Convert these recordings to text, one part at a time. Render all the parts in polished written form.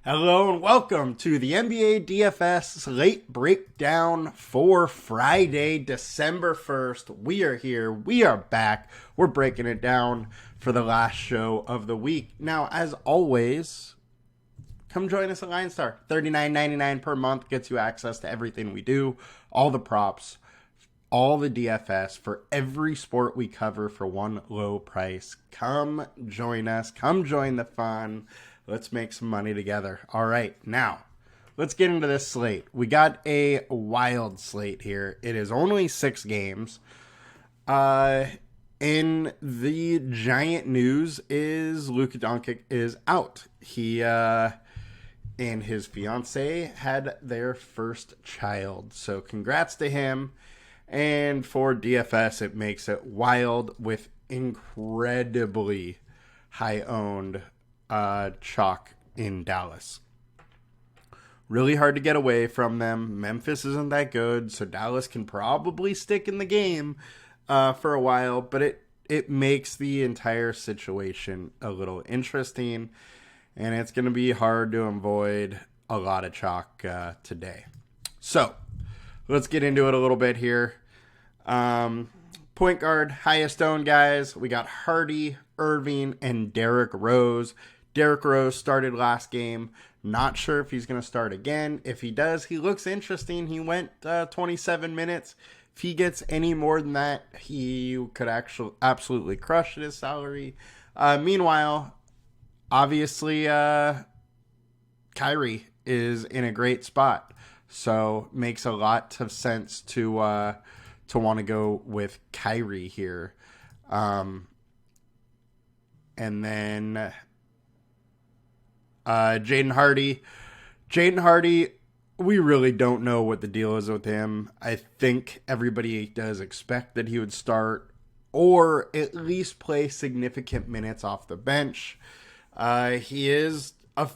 Hello and welcome to the NBA DFS Slate Breakdown for Friday, December 1st. We are here. We are back. We're breaking it down for the last show of the week. Now, as always, come join us at LionStar. $39.99 per month gets you access to everything we do, all the props, all the DFS for every sport we cover for one low price. Come join us. Come join the fun. Let's make some money together. All right, now let's get into this slate. We got a wild slate here. It is only 6 games. In the giant news is Luka Doncic is out. He and his fiance had their first child. So congrats to him. And for DFS, it makes it wild with incredibly high-owned chalk in Dallas. Really hard to get away from them. Memphis isn't that good, so Dallas can probably stick in the game for a while, but it makes the entire situation a little interesting, and it's going to be hard to avoid a lot of chalk today. So let's get into it a little bit here. Point guard, highest owned guys. We got Hardy, Irving, and Derrick Rose. Derrick Rose started last game. Not sure if he's going to start again. If he does, he looks interesting. He went 27 minutes. If he gets any more than that, he could actually absolutely crush his salary. Meanwhile, obviously, Kyrie is in a great spot. So makes a lot of sense to want to go with Kyrie here. And then Jaden Hardy. Jaden Hardy, we really don't know what the deal is with him. I think everybody does expect that he would start or at least play significant minutes off the bench. He is a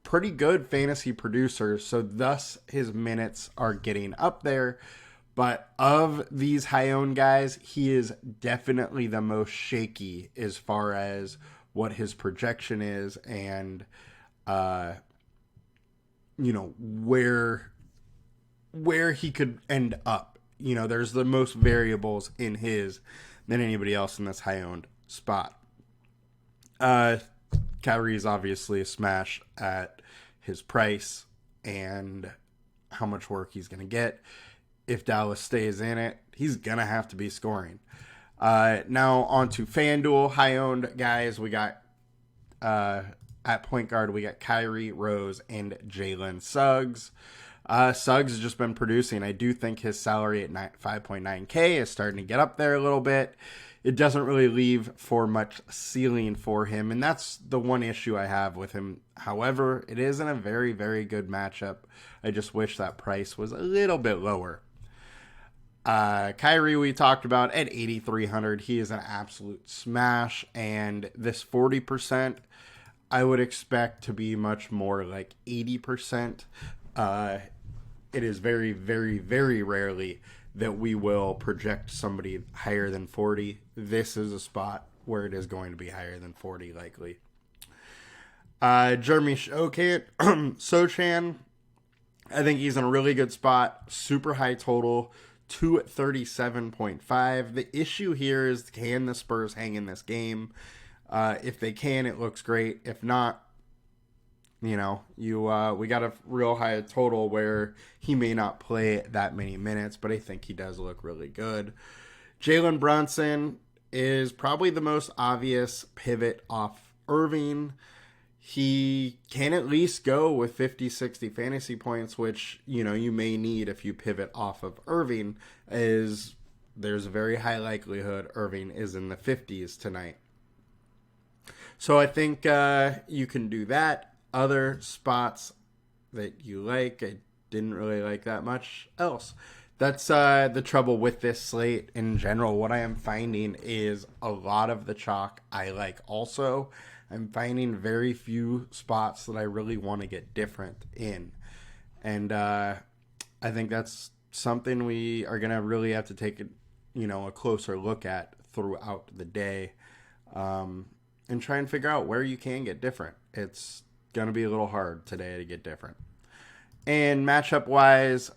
pretty good fantasy producer, so thus his minutes are getting up there. But of these high-owned guys, he is definitely the most shaky as far as what his projection is and, where he could end up. There's the most variables in his than anybody else in this high-owned spot. Kyrie is obviously a smash at his price and how much work he's going to get. If Dallas stays in it, he's going to have to be scoring. Now on to FanDuel. High-owned guys, we got at point guard, we got Kyrie, Rose, and Jalen Suggs. Suggs has just been producing. I do think his salary at 5.9K is starting to get up there a little bit. It doesn't really leave for much ceiling for him, and that's the one issue I have with him. However, it isn't a very, very good matchup. I just wish that price was a little bit lower. Kyrie, we talked about at 8,300. He is an absolute smash, and this 40%, I would expect to be much more like 80%. It is very, very, very rarely that we will project somebody higher than 40. This is a spot where it is going to be higher than 40 likely. Jeremy Sochan, I think he's in a really good spot. Super high total, 237.5. The issue here is, can the Spurs hang in this game? If they can, it looks great. If not, we got a real high total where he may not play that many minutes, but I think he does look really good. Jalen Brunson is probably the most obvious pivot off Irving. He can at least go with 50, 60 fantasy points, which, you may need if you pivot off of Irving, there's a very high likelihood Irving is in the 50s tonight. So I think you can do that. Other spots that you like, I didn't really like that much else. That's the trouble with this slate in general. What I am finding is a lot of the chalk I like also. I'm finding very few spots that I really want to get different in. And I think that's something we are going to really have to take a closer look at throughout the day and try and figure out where you can get different. It's going to be a little hard today to get different. And matchup-wise,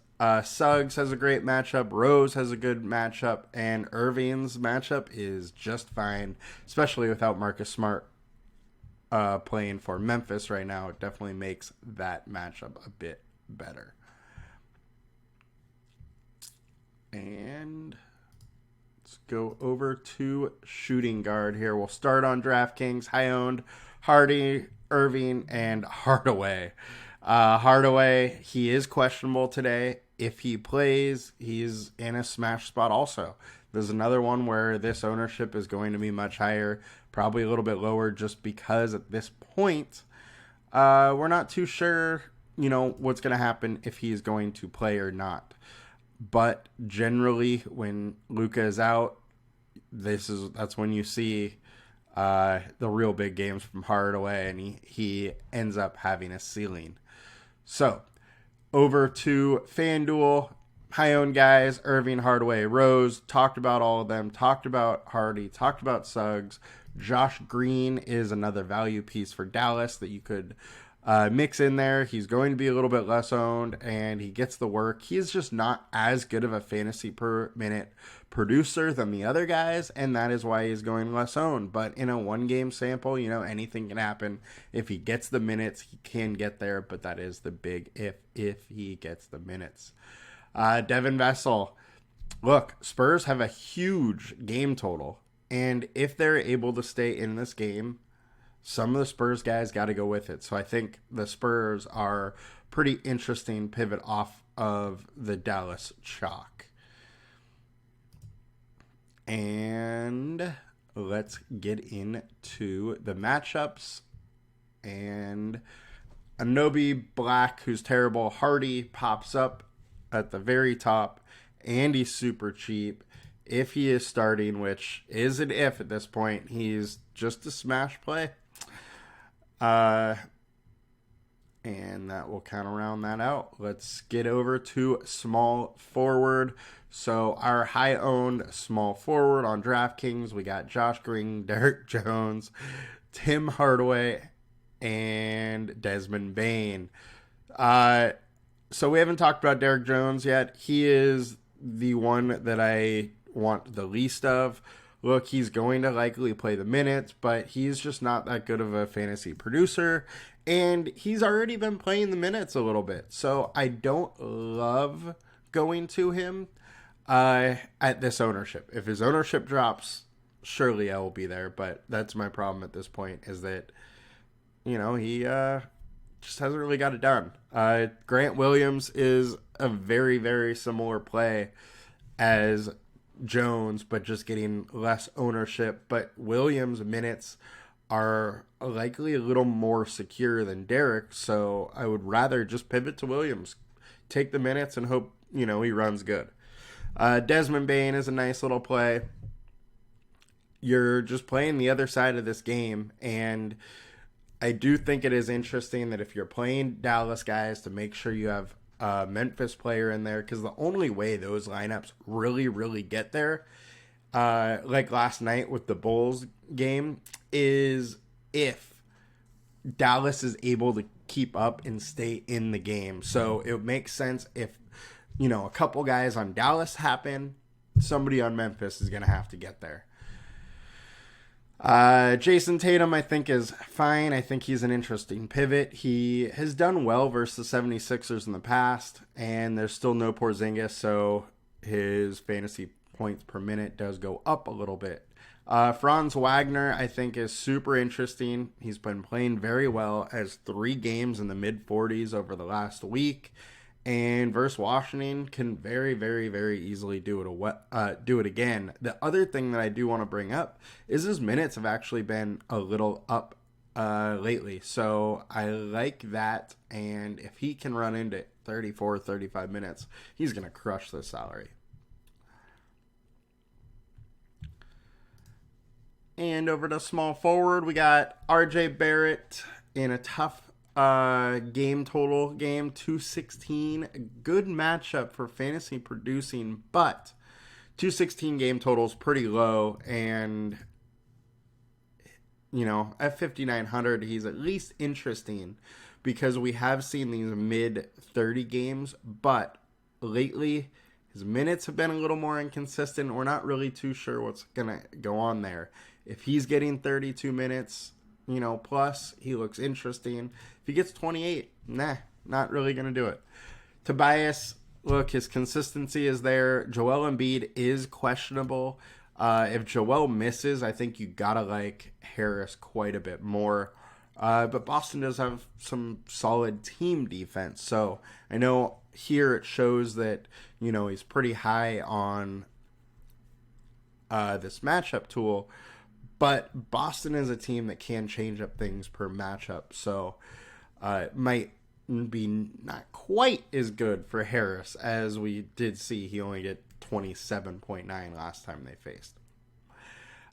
Suggs has a great matchup, Rose has a good matchup, and Irving's matchup is just fine, especially without Marcus Smart playing for Memphis right now. It definitely makes that matchup a bit better. And let's go over to shooting guard here. We'll start on DraftKings. High owned Hardy, Irving, and Hardaway. Hardaway, he is questionable today. If he plays, he's in a smash spot also. There's another one where this ownership is going to be much higher, probably a little bit lower, just because at this point, we're not too sure, what's going to happen if he's going to play or not. But generally, when Luka is out, that's when you see the real big games from Hardaway, and he ends up having a ceiling. So, over to FanDuel. High-owned guys, Irving, Hardaway, Rose. Talked about all of them. Talked about Hardy. Talked about Suggs. Josh Green is another value piece for Dallas that you could mix in there. He's going to be a little bit less owned, and he gets the work. He's just not as good of a fantasy per minute producer than the other guys, and that is why he's going less owned. But in a one-game sample, anything can happen. If he gets the minutes, he can get there, but that is the big if he gets the minutes. Devin Vassell. Look, Spurs have a huge game total, and if they're able to stay in this game, some of the Spurs guys got to go with it. So I think the Spurs are pretty interesting pivot off of the Dallas chalk. And let's get into the matchups. And Anobi Black, who's terrible. Hardy pops up at the very top, and he's super cheap. If he is starting, which is an if at this point, he's just a smash play. And that will kind of round that out. Let's get over to small forward. So our high-owned small forward on DraftKings, we got Josh Green, Derek Jones, Tim Hardaway, and Desmond Bane. So we haven't talked about Derek Jones yet. He is the one that I want the least of. Look, he's going to likely play the minutes, but he's just not that good of a fantasy producer, and he's already been playing the minutes a little bit. So I don't love going to him at this ownership. If his ownership drops, surely I will be there, but that's my problem at this point, is that, he just hasn't really got it done. Grant Williams is a very, very similar play as Jones, but just getting less ownership. But Williams' minutes are likely a little more secure than Derek, so I would rather just pivot to Williams, take the minutes, and hope he runs good. Desmond Bane is a nice little play. You're just playing the other side of this game, and I do think it is interesting that if you're playing Dallas guys, to make sure you have a Memphis player in there, because the only way those lineups really, really get there, like last night with the Bulls game, is if Dallas is able to keep up and stay in the game. So it makes sense if, a couple guys on Dallas happen, somebody on Memphis is going to have to get there. Jason Tatum, I think, is fine. I think he's an interesting pivot. He has done well versus the 76ers in the past, and there's still no Porzingis, so his fantasy points per minute does go up a little bit. Franz Wagner, I think, is super interesting. He's been playing very well, has 3 games in the mid-40s over the last week, and versus Washington can very, very, very easily do it again. The other thing that I do want to bring up is his minutes have actually been a little up lately. So I like that, and if he can run into 34, 35 minutes, he's going to crush the salary. And over to small forward, we got RJ Barrett in a tough game total game, 216. Good matchup for fantasy producing, but 216 game total is pretty low, and at 5,900, he's at least interesting because we have seen these mid 30 games, but lately his minutes have been a little more inconsistent. We're not really too sure what's going to go on there. If he's getting 32 minutes, plus, he looks interesting. If he gets 28, not really going to do it. Tobias, look, his consistency is there. Joel Embiid is questionable. If Joel misses, I think you got to like Harris quite a bit more. But Boston does have some solid team defense. So I know here it shows that, he's pretty high on this matchup tool. But Boston is a team that can change up things per matchup. So it might be not quite as good for Harris as we did see. He only did 27.9 last time they faced.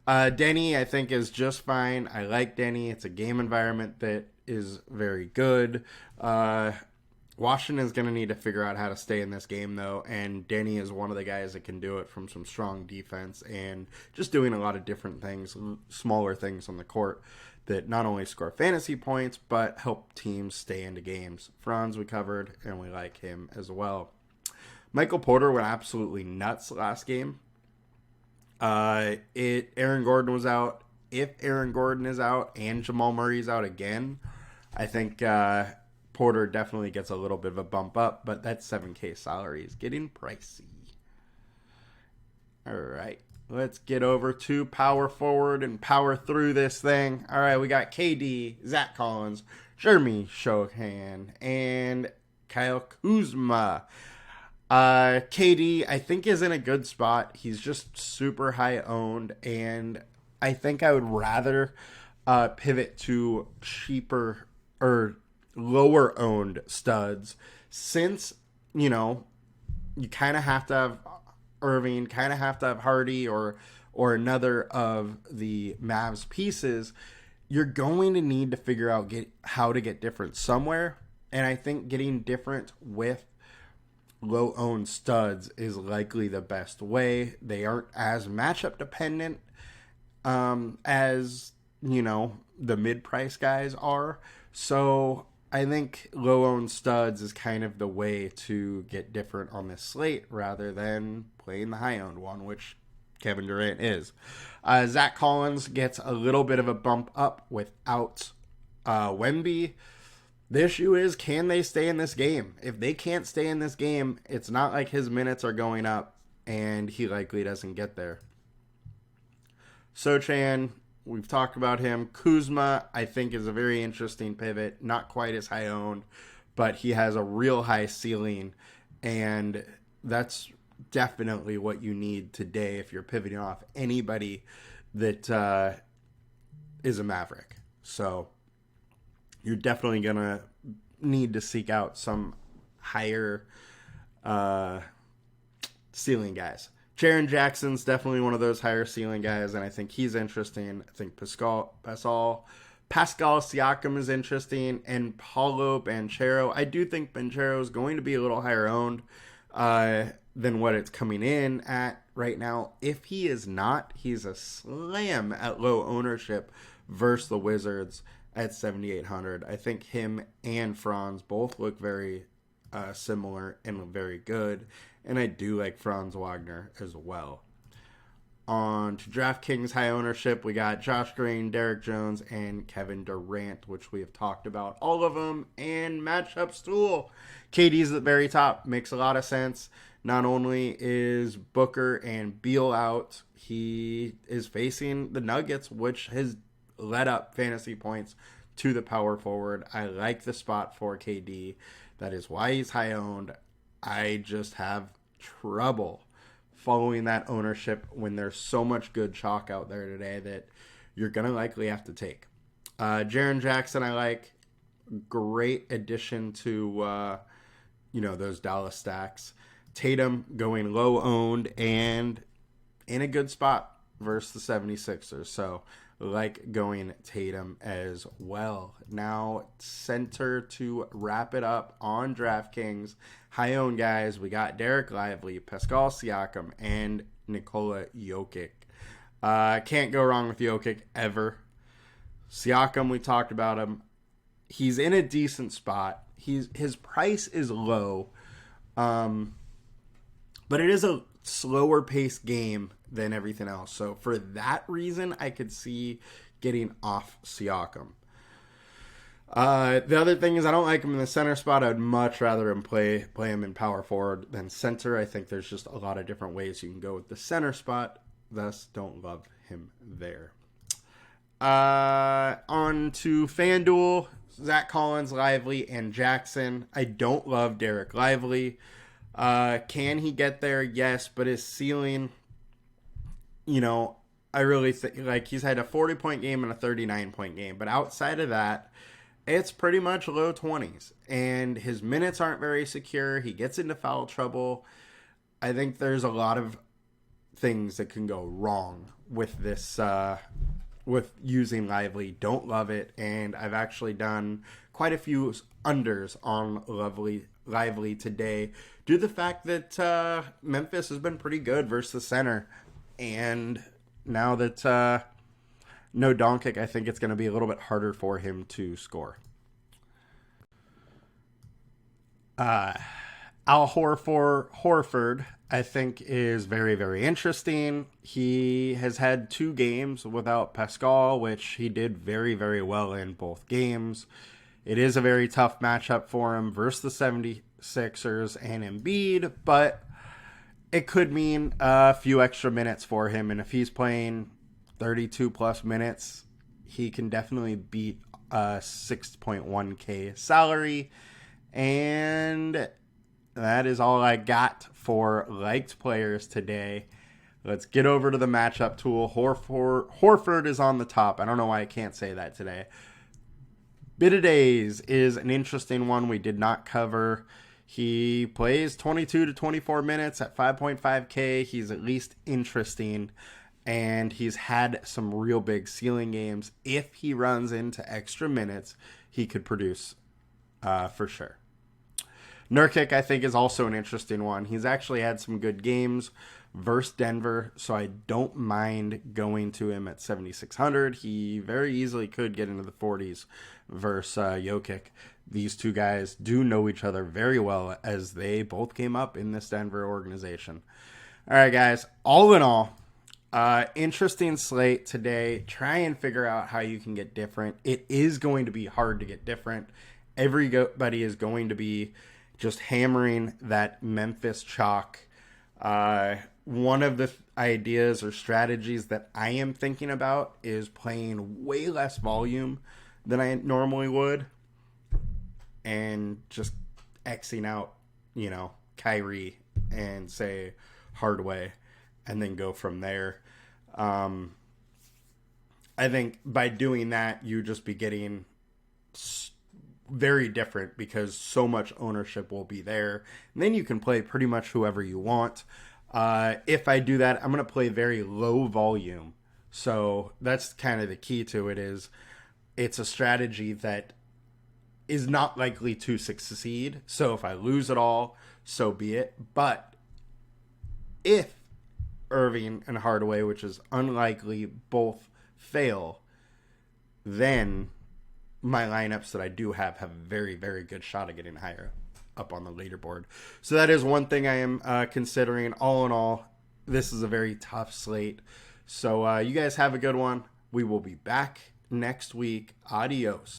Denny, I think, is just fine. I like Denny. It's a game environment that is very good. Washington's going to need to figure out how to stay in this game, though, and Denny is one of the guys that can do it from some strong defense and just doing a lot of different things, smaller things on the court that not only score fantasy points, but help teams stay into games. Franz we covered, and we like him as well. Michael Porter went absolutely nuts last game. Aaron Gordon was out. If Aaron Gordon is out and Jamal Murray's out again, I think Porter definitely gets a little bit of a bump up, but that 7K salary is getting pricey. All right, let's get over to power forward and power through this thing. All right, we got KD, Zach Collins, Jeremy Shohan, and Kyle Kuzma. KD, I think, is in a good spot. He's just super high owned, and I think I would rather pivot to cheaper or lower owned studs since, you kind of have to have Irving, kind of have to have Hardy or another of the Mavs pieces. You're going to need to figure out how to get different somewhere, and I think getting different with low-owned studs is likely the best way. They aren't as matchup dependent as, the mid-price guys are. So I think low-owned studs is kind of the way to get different on this slate rather than playing the high-owned one, which Kevin Durant is. Zach Collins gets a little bit of a bump up without Wemby. The issue is, can they stay in this game? If they can't stay in this game, it's not like his minutes are going up, and he likely doesn't get there. Sochan, we've talked about him. Kuzma, I think, is a very interesting pivot. Not quite as high owned, but he has a real high ceiling, and that's definitely what you need today if you're pivoting off anybody that is a Maverick. So you're definitely going to need to seek out some higher ceiling guys. Jaren Jackson's definitely one of those higher ceiling guys, and I think he's interesting. I think Pascal Siakam is interesting, and Paulo Banchero. I do think Banchero is going to be a little higher owned than what it's coming in at right now. If he is not, he's a slam at low ownership versus the Wizards at 7,800. I think him and Franz both look very similar and look very good. And I do like Franz Wagner as well. On to DraftKings high ownership, we got Josh Green, Derek Jones, and Kevin Durant, which we have talked about all of them. And matchup stool, KD's at the very top. Makes a lot of sense. Not only is Booker and Beal out, he is facing the Nuggets, which has led up fantasy points to the power forward. I like the spot for KD. That is why he's high owned. I just have trouble following that ownership when there's so much good chalk out there today that you're going to likely have to take. Jaren Jackson, I like. Great addition to, those Dallas stacks. Tatum going low owned and in a good spot versus the 76ers. So like going Tatum as well. Now, center to wrap it up on DraftKings. High owned guys, we got Derek Lively, Pascal Siakam, and Nikola Jokic. Can't go wrong with Jokic ever. Siakam, we talked about him. He's in a decent spot. His price is low, but it is a slower paced game than everything else. So for that reason, I could see getting off Siakam. The other thing is I don't like him in the center spot. I'd much rather him play him in power forward than center. I think there's just a lot of different ways you can go with the center spot. Thus, don't love him there. On to FanDuel. Zach Collins, Lively, and Jackson. I don't love Derek Lively. Can he get there? Yes, but his ceiling, I really think he's had a 40-point game and a 39-point game. But outside of that, it's pretty much low 20s. And his minutes aren't very secure. He gets into foul trouble. I think there's a lot of things that can go wrong with this, with using Lively. Don't love it. And I've actually done quite a few unders on Lively today due to the fact that Memphis has been pretty good versus the center. And now that no Doncic, I think it's going to be a little bit harder for him to score. Al Horford, I think, is very, very interesting. He has had 2 games without Pascal, which he did very, very well in both games. It is a very tough matchup for him versus the 76ers and Embiid, but it could mean a few extra minutes for him. And if he's playing 32 plus minutes, he can definitely beat a 6.1K salary. And that is all I got for liked players today. Let's get over to the matchup tool. Horford is on the top. I don't know why I can't say that today. Bidays is an interesting one we did not cover. He plays 22 to 24 minutes at 5.5K. He's at least interesting. And he's had some real big ceiling games. If he runs into extra minutes, he could produce for sure. Nurkic, I think, is also an interesting one. He's actually had some good games versus Denver, so I don't mind going to him at 7,600. He very easily could get into the 40s versus Jokic. These two guys do know each other very well as they both came up in this Denver organization. All right, guys, all in all, interesting slate today. Try and figure out how you can get different. It is going to be hard to get different. Everybody is going to be just hammering that Memphis chalk. One of the ideas or strategies that I am thinking about is playing way less volume than I normally would and just Xing out, Kyrie and say Hardaway and then go from there. I think by doing that, you just be getting very different because so much ownership will be there. And then you can play pretty much whoever you want. If I do that, I'm going to play very low volume. So that's kind of the key to it is it's a strategy that is not likely to succeed. So if I lose it all, so be it. But if Irving and Hardaway, which is unlikely, both fail, then my lineups that I do have a very, very good shot at getting higher up on the leaderboard. So that is one thing I am considering. All in all, this is a very tough slate. So you guys have a good one. We will be back next week. Adios.